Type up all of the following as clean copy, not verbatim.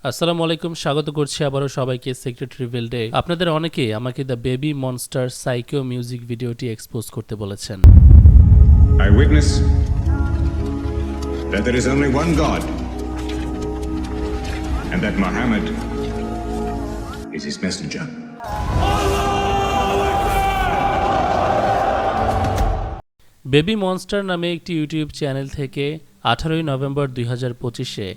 আসসালামু আলাইকুম, স্বাগত করছি আবারও সবাইকে সিক্রেট রিভিলডে। আপনাদের অনেকেই আমাকে the baby monster psycho music ভিডিওটি এক্সপোজ করতে বলেছেন। I witness that there is only one God, and that Muhammad is his messenger. Baby monster নামে একটি ইউটিউব চ্যানেল থেকে 18 নভেম্বর 2025-এ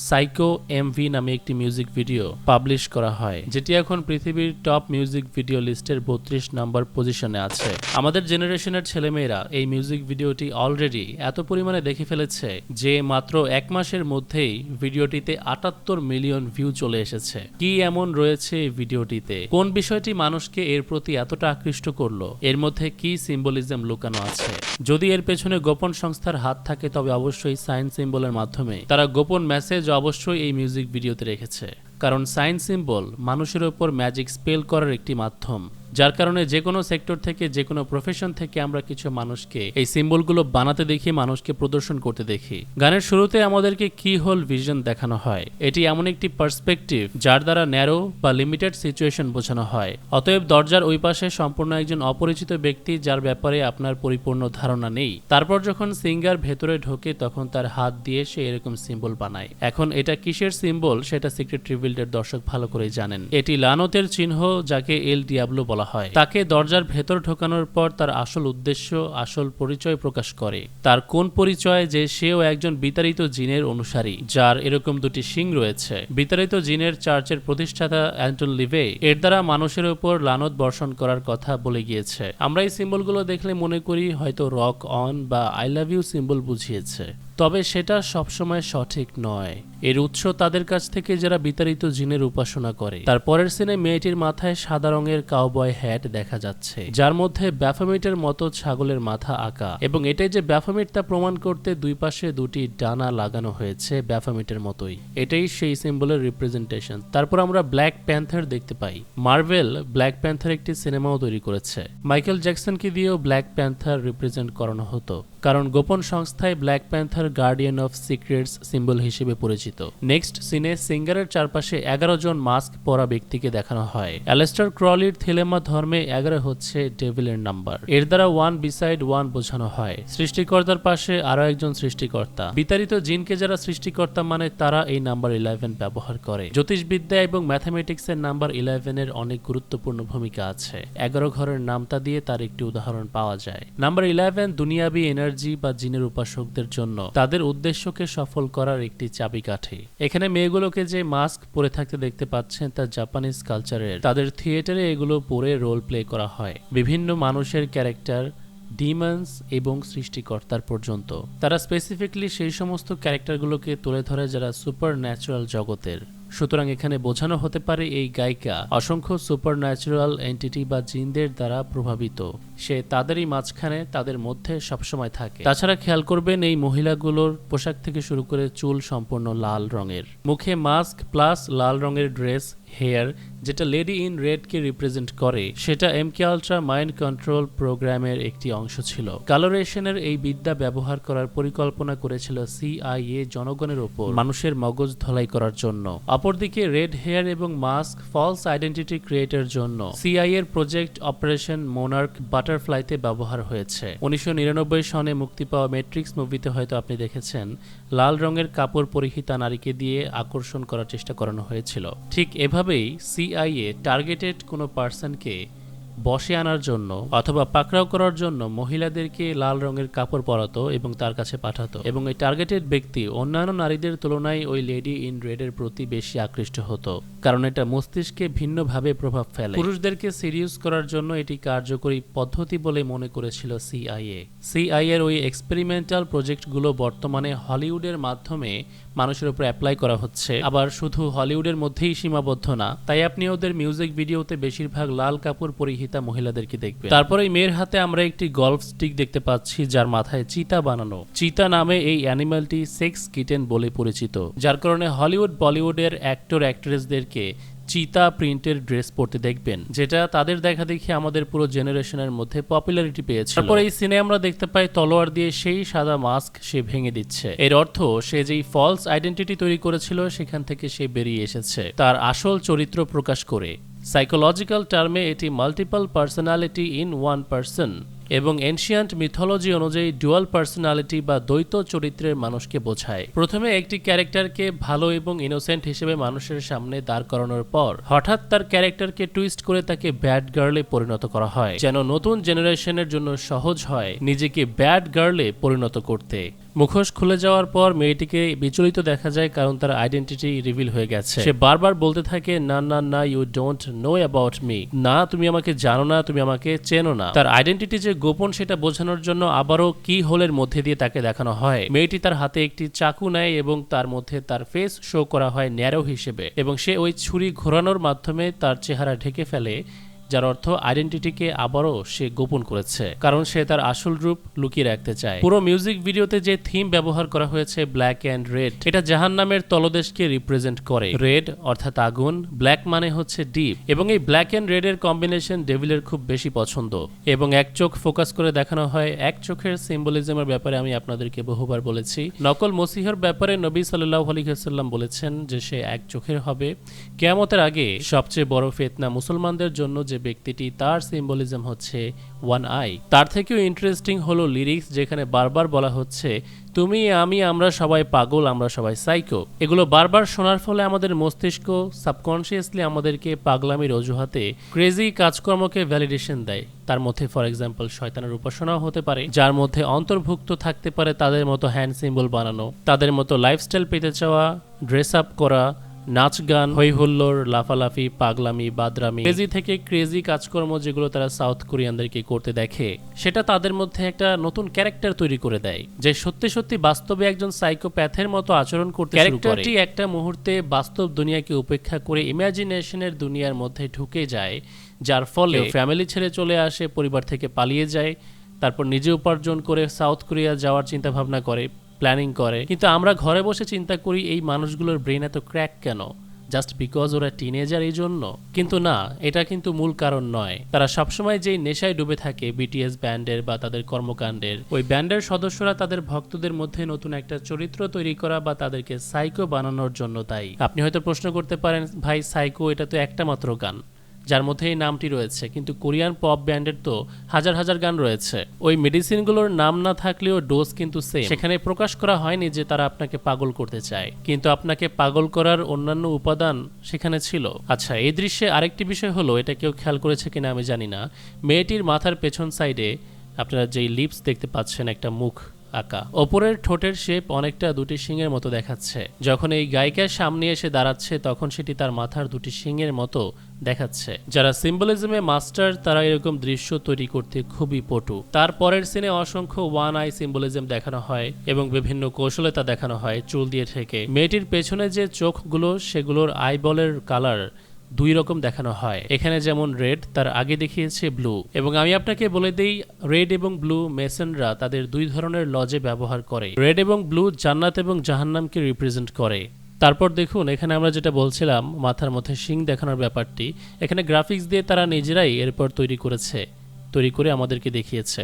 সাইকো এমভি নামে একটি মিউজিক ভিডিও পাবলিশ করা হয়, যেটি এখন পৃথিবীর টপ মিউজিক ভিডিও লিস্টের 32 নম্বর পজিশনে আছে। আমাদের জেনারেশনের ছেলেমেয়েরা এই মিউজিক ভিডিওটি অলরেডি এত পরিমাণে দেখে ফেলেছে যে মাত্র এক মাসের মধ্যেই ভিডিওটিতে 78 মিলিয়ন ভিউ চলে এসেছে। কি এমন রয়েছে এই ভিডিওটিতে? কোন বিষয়টি মানুষকে এর প্রতি এতটা আকৃষ্ট করলো? এর মধ্যে কি সিম্বলিজম লুকানো আছে? যদি এর পেছনে গোপন সংস্থার হাত থাকে তবে অবশ্যই সাইন সিম্বলের মাধ্যমে তারা গোপন মেসেজ অবশ্যই এই মিউজিক ভিডিওতে রেখেছে। কারণ সাইন সিম্বল মানুষের উপর ম্যাজিক স্পেল করার একটি মাধ্যম, যার কারণে যে কোনো সেক্টর থেকে যে কোনো প্রফেশন থেকে আমরা কিছু মানুষকে এই সিম্বলগুলো বানাতে দেখি, মানুষকে প্রদর্শন করতে দেখি। গানের শুরুতে আমাদেরকে কি হোল ভিশন দেখানো হয়। এটি এমন একটি পার্সপেক্টিভ যার দ্বারা ন্যারো বা লিমিটেড সিচুয়েশন বোঝানো হয়। অতএব দরজার ওই পাশে সম্পূর্ণ একজন অপরিচিত ব্যক্তি যার ব্যাপারে আপনার পরিপূর্ণ ধারণা নেই। তারপর যখন সিঙ্গার ভেতরে ঢোকে তখন তার হাত দিয়ে সে এরকম সিম্বল বানায়। এখন এটা কিসের সিম্বল সেটা সিক্রেট রিভিলডের দর্শক ভালো করেই জানেন। এটি লানতের চিহ্ন, যাকে এল ডিয়াবলো বলা হয়। তাকে দরজার ভেতর ঢোকানোর পর তার আসল উদ্দেশ্য, আসল পরিচয় প্রকাশ করে। তার কোন পরিচয়? যে সেও একজন বিতাড়িত জিনের অনুসারী যার এরকম দুটি শিং রয়েছে। বিতাড়িত জিনের চার্চের প্রতিষ্ঠাতা অ্যান্টন লিভে এর দ্বারা মানুষের উপর লানত বর্ষণ করার কথা বলে গিয়েছে। আমরা এই সিম্বলগুলো দেখলে মনে করি হয়তো রক অন বা আই লাভ ইউ সিম্বল বুঝিয়েছে, তবে সেটা সবসময় সঠিক নয়। এর উৎস তাদের কাছ থেকে যারা বিতাড়িত জিনের উপাসনা করে। তার পরের সিনে মেয়েটির মাথায় সাদা রঙের কাউবয় হ্যাট দেখা যাচ্ছে, যার মধ্যে ব্যাফোমিটের মতো ছাগলের মাথা আঁকা, এবং এটাই যে ব্যাফোমিট তা প্রমাণ করতে দুই পাশে দুটি ডানা লাগানো হয়েছে ব্যাফোমিটের মতোই। এটাই সেই সিম্বলের রিপ্রেজেন্টেশন। তারপর আমরা ব্ল্যাক প্যান্থার দেখতে পাই। মার্ভেল ব্ল্যাক প্যান্থার একটি সিনেমাও তৈরি করেছে। মাইকেল জ্যাকসনকে দিয়েও ব্ল্যাক প্যান্থার রিপ্রেজেন্ট করানো হতো, কারণ গোপন সংস্থায় black panther guardian of secrets symbol হিসেবে পরিচিত। নেক্সট সিনে সিঙ্গারের চারপাশে 11 জন মাস্ক পরা ব্যক্তিকে দেখানো হয়। অ্যালেস্টার ক্রলির থেলেমা ধর্মে 11 হচ্ছে ডেভিলের নাম্বার। এর দ্বারা 1 বিসাইড 1 বোঝানো হয়। সৃষ্টিকর্তার পাশে আরো একজন সৃষ্টিকর্তা। বিতাড়িত জিনকে যারা সৃষ্টিকর্তা মানে তারা এই নাম্বার 11 ব্যবহার করে। জ্যোতিষবিদ্যা এবং ম্যাথামেটিক্সের নাম্বার 11 এর অনেক গুরুত্বপূর্ণ ভূমিকা আছে। 11 ঘরের নামতা দিয়ে তার একটি উদাহরণ পাওয়া যায়। নাম্বার 11 দুনিয়াবি এনার্জি বা জিনের উপাসকদের জন্য তাদের উদ্দেশ্যকে সফল করার একটি চাবিকাঠি। এখানে মেয়েগুলোকে যে মাস্ক পরে থাকতে দেখতে পাচ্ছেন তা জাপানিজ কালচারের। তাদের থিয়েটারে এগুলো পরে রোল প্লে করা হয়। বিভিন্ন মানুষের ক্যারেক্টার, ডিমন্স এবং সৃষ্টিকর্তার পর্যন্ত। তারা স্পেসিফিকলি সেই সমস্ত ক্যারেক্টারগুলোকে তুলে ধরে যারা সুপার ন্যাচারাল জগতের। সুতরাং এখানে বোঝানো হতে পারে এই গায়িকা অসংখ্য সুপার ন্যাচারাল এন্টিটি বা জিনদের দ্বারা প্রভাবিত। সে তাদেরই মাঝখানে, তাদের মধ্যে সবসময় থাকে। তাছাড়া খেয়াল করবেন এই মহিলাগুলোর পোশাক থেকে শুরু করে চুল সম্পূর্ণ লাল রঙের, মুখে মাস্ক প্লাস লাল রঙের ড্রেস, হেয়ার, যেটা lady in red K represent করে। সেটা এমকে আলট্রা মাইন্ড কন্ট্রোল প্রোগ্রামের একটি অংশ ছিল। কালোরেশনের এই বিদ্যা ব্যবহার করার পরিকল্পনা করেছিল সিআইএ জনগণের উপর মানুষের মগজ ধলাই করার জন্য। অপরদিকে রেড হেয়ার এবং মাস্ক ফলস আইডেন্টিটি ক্রিয়েটের জন্য সিআইএর প্রজেক্ট অপারেশন মোনার্ক বাটারফ্লাইতে ব্যবহার হয়েছে। 1999 সনে মুক্তি পাওয়া ম্যাট্রিক্স মুভিতে হয়তো আপনি দেখেছেন লাল রঙের কাপড় পরিহিতা নারীকে দিয়ে আকর্ষণ করার চেষ্টা করানো হয়েছিল। ঠিক এভাবেই সিআইএ টার্গেটেড কোনো পার্সনকে বসে আনার জন্য অথবা পাকড়াও করার জন্য মহিলাদেরকে লাল রঙের কাপড় পরাতো এবং তার কাছে পাঠাতো, এবং এই টার্গেটেড ব্যক্তি অন্যান্য নারীদের তুলনায় ওই লেডি ইন রেডের প্রতি বেশি আকৃষ্ট হতো, কারণ এটা মস্তিষ্কে ভিন্নভাবে প্রভাব ফেলে। পুরুষদেরকে সিরিয়াস করার জন্য এটি কার্যকরী পদ্ধতি বলে মনে করেছিল সিআইএ। সিআইএর ওই এক্সপেরিমেন্টাল প্রজেক্টগুলো বর্তমানে হলিউডের মাধ্যমে মানুষের উপর অ্যাপ্লাই করা হচ্ছে। আবার শুধু হলিউডের মধ্যেই সীমাবদ্ধ না, তাই আপনি ওদের মিউজিক ভিডিওতে বেশিরভাগ লাল কাপড় পরিহিতা মহিলাদেরকে দেখবেন। তারপরে মেয়ের হাতে আমরা একটি গলফ স্টিক দেখতে পাচ্ছি যার মাথায় চিতা বানানো। চিতা নামে এই অ্যানিমালটি সেক্স কিটেন বলে পরিচিত, যার কারণে হলিউড বলিউডের অ্যাক্টর অ্যাক্ট্রেসদেরকে চিতা প্রিন্টের ড্রেস পরতে দেখবেন, যেটা তাদের দেখা দেখি আমাদের পুরো জেনারেশনের মধ্যে পপুলারিটি পেয়েছে। তারপর এই সিনে আমরা দেখতে পাই তলোয়ার দিয়ে সেই সাদা মাস্ক সে ভেঙে দিচ্ছে। এর অর্থ সে যেই ফলস আইডেন্টিটি তৈরি করেছিল সেখান থেকে সে বেরিয়ে এসেছে তার আসল চরিত্র প্রকাশ করে। সাইকোলজিক্যাল টার্মে এটি multiple personality in one person এবং এনশিয়ান্ট মিথোলজি অনুযায়ী ডুয়াল পার্সোনালিটি বা দ্বৈত চরিত্রের মানুষকে বোঝায়। প্রথমে একটি ক্যারেক্টারকে ভালো এবং ইনোসেন্ট হিসেবে মানুষের সামনে দাঁড় করানোর পর হঠাৎ তার ক্যারেক্টারকে টুইস্ট করে তাকে ব্যাড গার্লে পরিণত করা হয়, যেন নতুন জেনারেশনের জন্য সহজ হয় নিজেকে ব্যাড গার্লে পরিণত করতে। মুখোশ খুলে যাওয়ার পর মেয়েটিকে বিচলিত দেখা যায়, কারণ তার আইডেন্টিটি রিভিল হয়ে গেছে। সে বারবার বলতে থাকে, না না না, you don't know about me, না তুমি আমাকে জানো না, তুমি আমাকে চেনো না। তার আইডেন্টিটি যে গোপন সেটা বোঝানোর জন্য আবারও কি হোলের মধ্যে দিয়ে তাকে দেখানো হয়। মেয়েটি তার হাতে একটি চাকু নেয় এবং তার মধ্যে তার ফেস শো করা হয় ন্যারো হিসেবে, এবং সে ওই ছুরি ঘোরানোর মাধ্যমে তার চেহারা ঢেকে ফেলে, যার অর্থ আইডেন্টিটিকে আবারও সে গোপন করেছে, কারণ সে তার আসল রূপ লুকিয়ে রাখতে চায়। পুরো মিউজিক ভিডিওতে যে থিম ব্যবহার করা হয়েছে ব্ল্যাক অ্যান্ড রেড, এটা জাহান্নামের তলদেশকে রিপ্রেজেন্ট করে। রেড অর্থাৎ আগুন, ব্ল্যাক মানে হচ্ছে ডিপ, এবং এই ব্ল্যাক অ্যান্ড রেড এর কম্বিনেশন ডেভিলের খুব বেশি পছন্দ। এবং এক চোখ ফোকাস করে দেখানো হয়। এক চোখের সিম্বলিজমের ব্যাপারে আমি আপনাদেরকে বহুবার বলেছি। নকল মসিহর ব্যাপারে নবী সাল্লাল্লাহু আলাইহি ওয়াসাল্লাম বলেছেন যে সে এক চোখের হবে। কিয়ামতের আগে সবচেয়ে বড় ফিতনা মুসলমানদের জন্য যে ব্যক্তিটি, তার সিম্বলিজম হচ্ছে ওয়ান আই। তার থেকেও ইন্টারেস্টিং হলো লিরিক্স, যেখানে বারবার বলা হচ্ছে তুমি, আমি, আমরা সবাই পাগল, আমরা সবাই সাইকো। এগুলো বারবার শোনার ফলে আমাদের মস্তিষ্ক সাবকনশিয়াসলি আমাদেরকে পাগলামির অজুহাতে ক্রেজি কাজকর্মকে ভ্যালিডেশন দেয়। তার মধ্যে ফর এক্সাম্পল শয়তানের উপাসনাও হতে পারে, যার মধ্যে অন্তর্ভুক্ত থাকতে পারে তাদের মতো হ্যান্ড সিম্বল বানানো, তাদের মতো লাইফস্টাইল পেতে চাওয়া, ড্রেস আপ করা, নাচ গান, হই হুল্লোড়, লাফালাফি, পাগলামি, বাদরামি, ক্রেজি থেকে ক্রেজি কাজকর্ম যেগুলো তারা সাউথ কোরিয়ানদেরকে করতে দেখে, সেটা তাদের মধ্যে একটা নতুন ক্যারেক্টার তৈরি করে দেয়, যে সত্যি সত্যি বাস্তবে একজন সাইকোপ্যাথের মতো আচরণ করতে শুরু করে। ক্যারেক্টারটি একটা মুহূর্তে বাস্তব দুনিয়াকে উপেক্ষা করে ইমাজিনেশনের দুনিয়ার মধ্যে ঢুকে যায়, যার ফলে ফ্যামিলি ছেড়ে চলে আসে, পরিবার থেকে পালিয়ে যায়, তারপর নিজে উপার্জন করে সাউথ কোরিয়া যাওয়ার চিন্তা ভাবনা করে, প্ল্যানিং করে। কিন্তু আমরা ঘরে বসে চিন্তা করি এই মানুষগুলোর ব্রেন এত ক্র্যাক কেন, জাস্ট বিকজ ওরা টিনেজার এই জন্য? কিন্তু না, এটা কিন্তু মূল কারণ নয়। তারা সবসময় যেই নেশায় ডুবে থাকে বিটিএস ব্যান্ডের বা তাদের কর্মকাণ্ডের, ওই ব্যান্ডের সদস্যরা তাদের ভক্তদের মধ্যে নতুন একটা চরিত্র তৈরি করা বা তাদেরকে সাইকো বানানোর জন্য দায়ী। আপনি হয়তো প্রশ্ন করতে পারেন, ভাই সাইকো এটা তো একটা মাত্র গান যার মধ্যে এই নামটি রয়েছে, কিন্তু কোরিয়ান পপ ব্যান্ডের তো হাজার হাজার গান রয়েছে। ওই মেডিসিনগুলোর নাম না থাকলেও ডোজ কিন্তু সেম। সেখানে প্রকাশ করা হয়নি যে তারা আপনাকে পাগল করতে চায়, কিন্তু আপনাকে পাগল করার অন্যান্য উপাদান সেখানে ছিল। আচ্ছা, এই দৃশ্যে আরেকটি বিষয় হলো, এটা কেউ খেয়াল করেছে কিনা আমি জানি না, মেয়েটির মাথার পেছন সাইডে আপনারা যেই লিপস দেখতে পাচ্ছেন, একটা মুখ আঁকা, ওপরের ঠোঁটের শেপ অনেকটা দুটি শিংয়ের মতো দেখাচ্ছে। যখন এই গায়িকার সামনে এসে দাঁড়াচ্ছে তখন সেটি তার মাথার দুটি শিংয়ের মতো দেখাচ্ছে। যারা সিম্বলিজমে মাস্টার তারা এরকম দৃশ্য তৈরি করতে খুবই পটু। তার পরের সিনে অসংখ্য ওয়ান আই সিম্বলিজম দেখানো হয় এবং বিভিন্ন কৌশলে তা দেখানো হয় চুল দিয়ে ঠেকে। মেয়েটির পেছনে যে চোখগুলো, সেগুলোর আইবলের কালার দুই রকম দেখানো হয়। এখানে যেমন রেড, তার আগে দেখিয়েছে ব্লু। এবং আমি আপনাকে বলে দেই, রেড এবং ব্লু মেসনরা তাদের দুই ধরনের লজে ব্যবহার করে। রেড এবং ব্লু জান্নাত এবং জাহান্নামকে রিপ্রেজেন্ট করে। তারপর দেখুন, এখানে আমরা যেটা বলছিলাম মাথার মধ্যে শিং দেখানোর ব্যাপারটি, এখানে গ্রাফিক্স দিয়ে তারা নিজেরাই এরপর তৈরি করে আমাদেরকে দেখিয়েছে।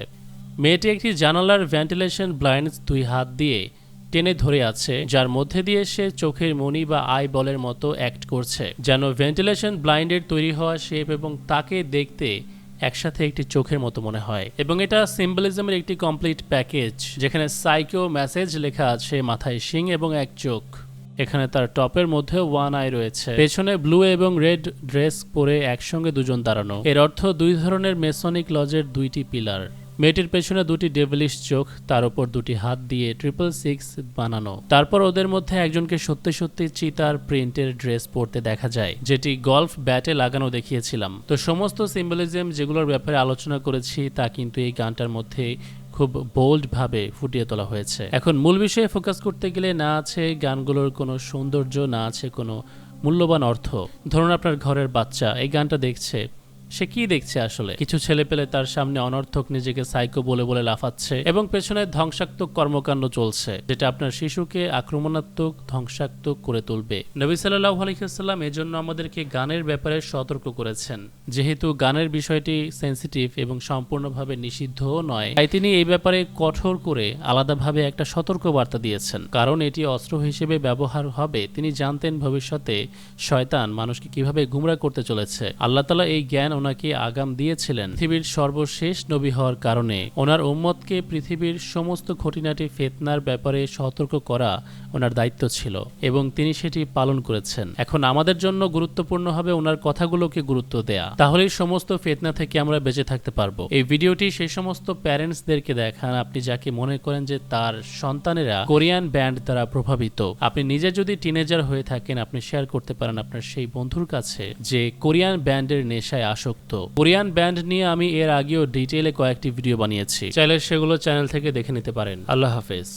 মেয়েটি একটি জানালার ভেন্টিলেশন ব্লাইন্ডস দুই হাত দিয়ে টেনে ধরে আছে, যার মধ্যে দিয়ে সে চোখের মণি বা আই বলের মতো অ্যাক্ট করছে, যেন ভেন্টিলেশন ব্লাইন্ডের তৈরি হওয়া শেপ এবং তাকে দেখতে একসাথে একটি চোখের মতো মনে হয়। এবং এটা সিম্বলিজমের একটি কমপ্লিট প্যাকেজ, যেখানে সাইকো মেসেজ লেখা আছে, মাথায় শিং এবং এক চোখ। এখানে তার টপের মধ্যে ওয়ান আই রয়েছে। পেছনে ব্লু এবং রেড ড্রেস পরে একসঙ্গে দুজন দাঁড়ানো। এর অর্থ দুই ধরনের মেসনিক লজের দুইটি পিলার। মেয়েটির পেছনে দুটি ডেভিলিশ চোখ, তার উপর দুটি হাত দিয়ে 666 বানানো। তারপর ওদের মধ্যে একজনকে সত্যি সত্যি চিতার প্রিন্টের ড্রেস পরতে দেখা যায়, যেটি গলফ ব্যাটে লাগানো দেখিয়েছিলাম। তো সমস্ত সিম্বলিজম যেগুলোর ব্যাপারে আলোচনা করেছি তা কিন্তু এই গানটার মধ্যে খুব বোল্ড ভাবে ফুটিয়ে তোলা হয়েছে। এখন মূল বিষয়ে ফোকাস করতে গেলে না আছে গানগুলোর কোনো সৌন্দর্য, না আছে কোনো মূল্যবান অর্থ। ধরুন আপনার ঘরের বাচ্চা এই গানটা দেখছে, সে কি দেখছে আসলে? কিছু ছেলে পেলে তার সামনে অনর্থক নিজেকে সাইকো বলে বলে লাফাচ্ছে এবং পেছনে ধ্বংসাত্মক কর্মকাণ্ড চলছে, যেটা আপনার শিশুকে আক্রমণাত্মক ধ্বংসাত্মক করে তুলবে। নবী সাল্লাল্লাহু আলাইহি ওয়াসাল্লাম এজন্য আমাদেরকে গানের ব্যাপারে সতর্ক করেছেন। যেহেতু গানের বিষয়টি সেনসিটিভ এবং সম্পূর্ণভাবে নিষিদ্ধও নয়, তাই তিনি এই ব্যাপারে কঠোর করে আলাদাভাবে একটা সতর্ক বার্তা দিয়েছেন। কারণ এটি অস্ত্র হিসেবে ব্যবহার হবে। তিনি জানতেন ভবিষ্যতে শয়তান মানুষকে কিভাবে গুমরা করতে চলেছে। আল্লাহ তাআলা এই জ্ঞান ওনাকে আগাম দিয়েছিলেন। পৃথিবীর সর্বশেষ নবী হওয়ার কারণে ওনার উম্মতকে পৃথিবীর সমস্ত খুঁটিনাটি ফিতনার ব্যাপারে সতর্ক করা ওনার দায়িত্ব ছিল এবং তিনি সেটি পালন করেছেন। এখন আমাদের জন্য গুরুত্বপূর্ণ হবে ওনার কথাগুলোকে গুরুত্ব দেয়া। তাহলেই সমস্ত ফিতনা থেকে আমরা বেঁচে থাকতে পারবো। এই ভিডিওটি সেই সমস্ত প্যারেন্টসদেরকে দেখান আপনি যাকে মনে করেন যে তার সন্তানেরা কোরিয়ান ব্যান্ড দ্বারা প্রভাবিত। আপনি নিজে যদি টিনেজার হয়ে থাকেন, আপনি শেয়ার করতে পারেন আপনার সেই বন্ধুর কাছে যে কোরিয়ান ব্যান্ডের নেশায় আসক্ত। কোরিয়ান ব্যান্ড নিয়ে আমি এর আগেও ডিটেইলে কয়েকটি ভিডিও বানিয়েছি, চাইলে সেগুলো চ্যানেল থেকে দেখে নিতে পারেন। আল্লাহ হাফেজ।